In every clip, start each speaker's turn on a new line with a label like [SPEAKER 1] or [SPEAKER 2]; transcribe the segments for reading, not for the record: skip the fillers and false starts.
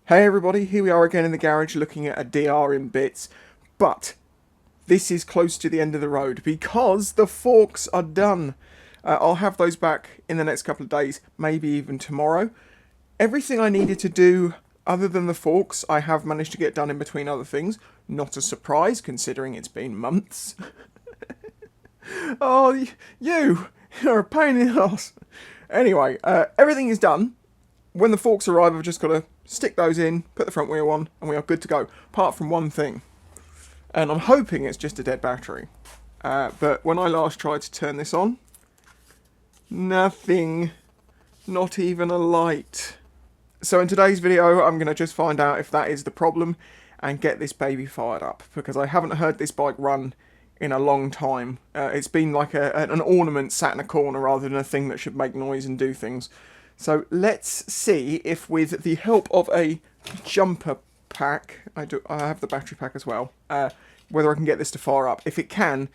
[SPEAKER 1] Hey everybody, here we are again in the garage looking at a DR in bits, but this is close to the end of the road because the forks are done. I'll have those back in the next couple of days, maybe even tomorrow. Everything I needed to do other than the forks, I have managed to get done in between other things. Not a surprise considering it's been months. Oh, you're a pain in the ass. Anyway, everything is done. When the forks arrive, I've just got to stick those in, put the front wheel on, and we are good to go. Apart from one thing. And I'm hoping it's just a dead battery. But when I last tried to turn this on, nothing. Not even a light. So in today's video, I'm going to just find out if that is the problem and get this baby fired up. Because I haven't heard this bike run in a long time. It's been like an ornament sat in a corner rather than a thing that should make noise and do things. So let's see if with the help of a jumper pack, I have the battery pack as well, whether I can get this to fire up. If it can,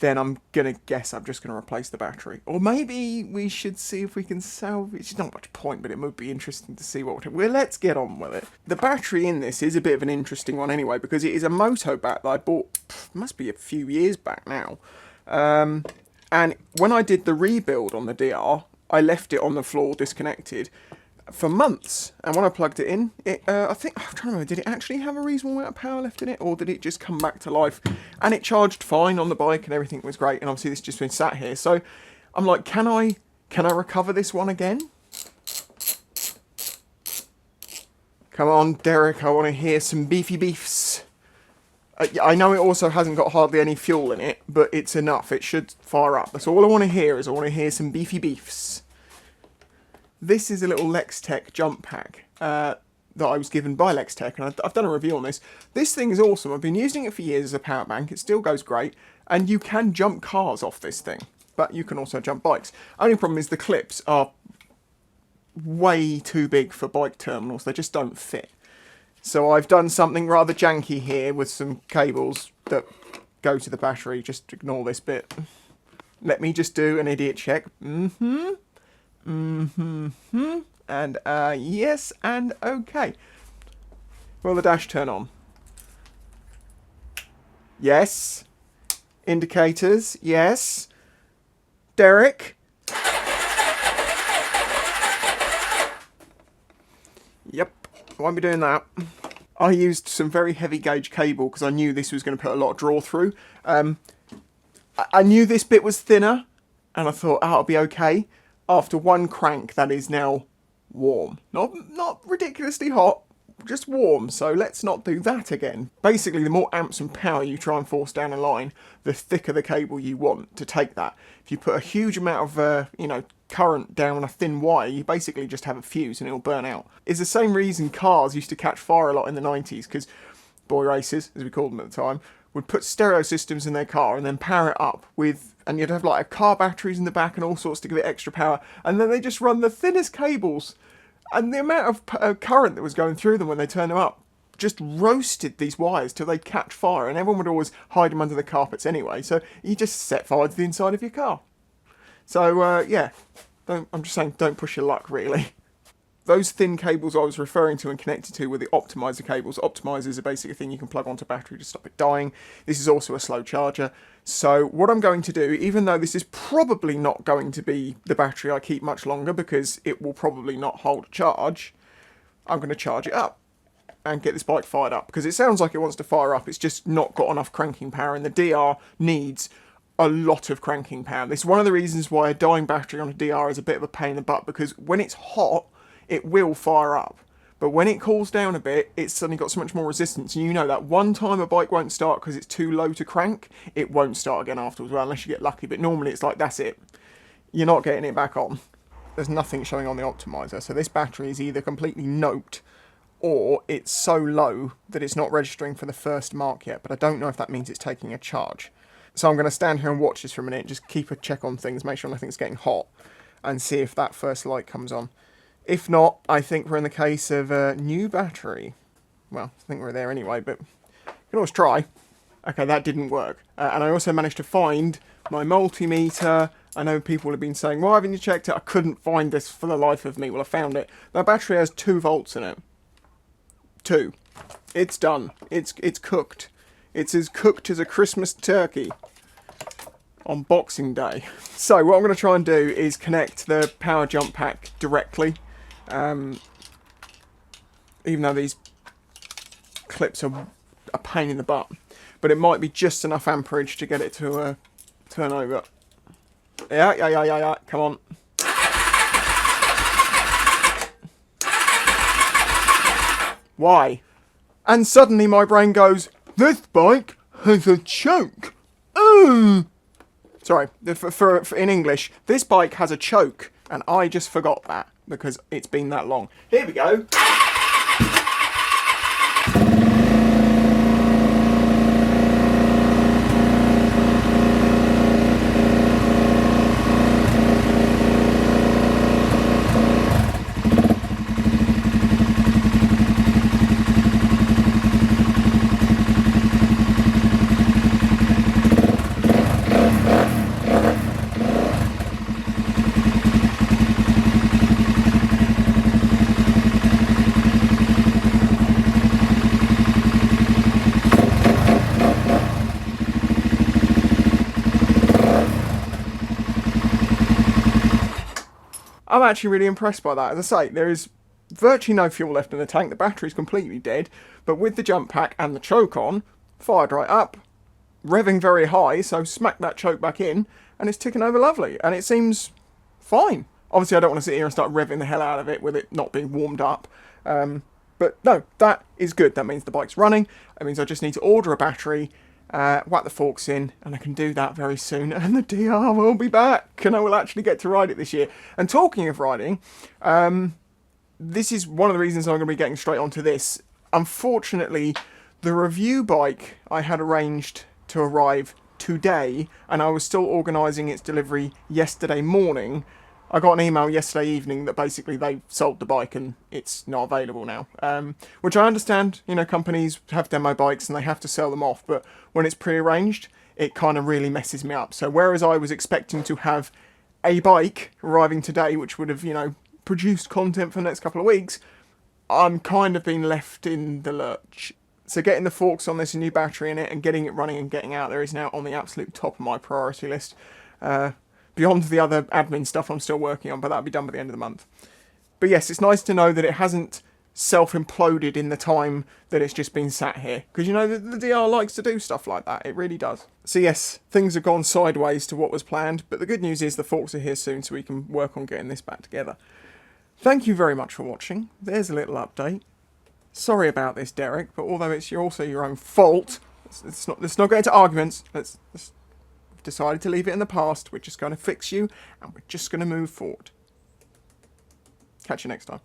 [SPEAKER 1] then I'm going to guess I'm just going to replace the battery. Or maybe we should see if we can salvage. It's not much point, but it would be interesting to see what... Well, let's get on with it. The battery in this is a bit of an interesting one anyway, because it is a moto bat that I bought, must be a few years back now. And when I did the rebuild on the DR, I left it on the floor disconnected for months, and when I plugged it in, I think, I'm trying to remember, did it actually have a reasonable amount of power left in it, or did it just come back to life? And it charged fine on the bike and everything was great, and obviously this just been sat here, so I'm like, can I recover this one again? Come on, Derek, I want to hear some beefy beefs. I know it also hasn't got hardly any fuel in it, but it's enough. It should fire up. That's all I want to hear, is I want to hear some beefy beefs. This is a little Lextech jump pack that I was given by Lextech, and I've done a review on this. This thing is awesome. I've been using it for years as a power bank. It still goes great, and you can jump cars off this thing, but you can also jump bikes. Only problem is the clips are way too big for bike terminals. They just don't fit. So I've done something rather janky here with some cables that go to the battery. Just ignore this bit. Let me just do an idiot check. And yes, and okay. Will the dash turn on? Yes. Indicators, yes. Derek? Yep. Won't be doing that. I used some very heavy gauge cable because I knew this was going to put a lot of draw through. I knew this bit was thinner, and I thought, oh, it'll be okay. After one crank, that is now warm. Not ridiculously hot, just warm, so let's not do that again. Basically, the more amps and power you try and force down a line, the thicker the cable you want to take that. If you put a huge amount of, current down a thin wire, you basically just have a fuse and it'll burn out. It's the same reason cars used to catch fire a lot in the 90s, because boy racers, as we called them at the time, would put stereo systems in their car and then power it up with, and you'd have like car batteries in the back and all sorts to give it extra power, and then they just run the thinnest cables, and the amount of current that was going through them when they turned them up just roasted these wires till they'd catch fire, and everyone would always hide them under the carpets anyway, so you just set fire to the inside of your car. So, yeah, I'm just saying, don't push your luck, really. Those thin cables I was referring to and connected to were the optimizer cables. Optimizers are basically a thing you can plug onto a battery to stop it dying. This is also a slow charger. So what I'm going to do, even though this is probably not going to be the battery I keep much longer because it will probably not hold a charge, I'm going to charge it up and get this bike fired up. Because it sounds like it wants to fire up, it's just not got enough cranking power, and the DR needs a lot of cranking power. This is one of the reasons why a dying battery on a DR is a bit of a pain in the butt, because when it's hot, it will fire up. But when it cools down a bit, it's suddenly got so much more resistance. And you know that one time a bike won't start because it's too low to crank, it won't start again afterwards, well, unless you get lucky. But normally it's like, that's it. You're not getting it back on. There's nothing showing on the optimizer. So this battery is either completely noped, or it's so low that it's not registering for the first mark yet. But I don't know if that means it's taking a charge. So I'm going to stand here and watch this for a minute and just keep a check on things, make sure nothing's getting hot, and see if that first light comes on. If not, I think we're in the case of a new battery. Well, I think we're there anyway, but you can always try. Okay, that didn't work. And I also managed to find my multimeter. I know people have been saying, why haven't you checked it? I couldn't find this for the life of me. Well, I found it. That battery has 2 volts in it. 2. It's done. It's cooked. It's as cooked as a Christmas turkey on Boxing Day. So what I'm going to try and do is connect the power jump pack directly. Even though these clips are a pain in the butt. But it might be just enough amperage to get it to turn over. Yeah. Come on. Why? And suddenly my brain goes, this bike has a choke. Sorry, for in English, this bike has a choke. And I just forgot that because it's been that long. Here we go. I'm actually really impressed by that. As I say, there is virtually no fuel left in the tank. The battery's completely dead. But with the jump pack and the choke on, fired right up, revving very high, so smack that choke back in, and it's ticking over lovely. And it seems fine. Obviously, I don't want to sit here and start revving the hell out of it with it not being warmed up. But no, that is good. That means the bike's running. That means I just need to order a battery, whack the forks in, and I can do that very soon, and the DR will be back, and I will actually get to ride it this year. And talking of riding, this is one of the reasons I'm going to be getting straight onto this. Unfortunately, the review bike I had arranged to arrive today, and I was still organising its delivery yesterday morning. I got an email yesterday evening that basically they sold the bike and it's not available now. Which I understand, you know, companies have demo bikes and they have to sell them off, but when it's pre-arranged, it kind of really messes me up. So whereas I was expecting to have a bike arriving today, which would have, you know, produced content for the next couple of weeks, I'm kind of being left in the lurch. So getting the forks on this, a new battery in it, and getting it running and getting out there is now on the absolute top of my priority list. Beyond the other admin stuff I'm still working on, but that'll be done by the end of the month. But yes, it's nice to know that it hasn't self-imploded in the time that it's just been sat here. Because, you know, the DR likes to do stuff like that. It really does. So yes, things have gone sideways to what was planned, but the good news is the forks are here soon, so we can work on getting this back together. Thank you very much for watching. There's a little update. Sorry about this, Derek, but although it's also your own fault, let's not get into arguments. Let's decided to leave it in the past. We're just going to fix you, and we're just going to move forward. Catch you next time.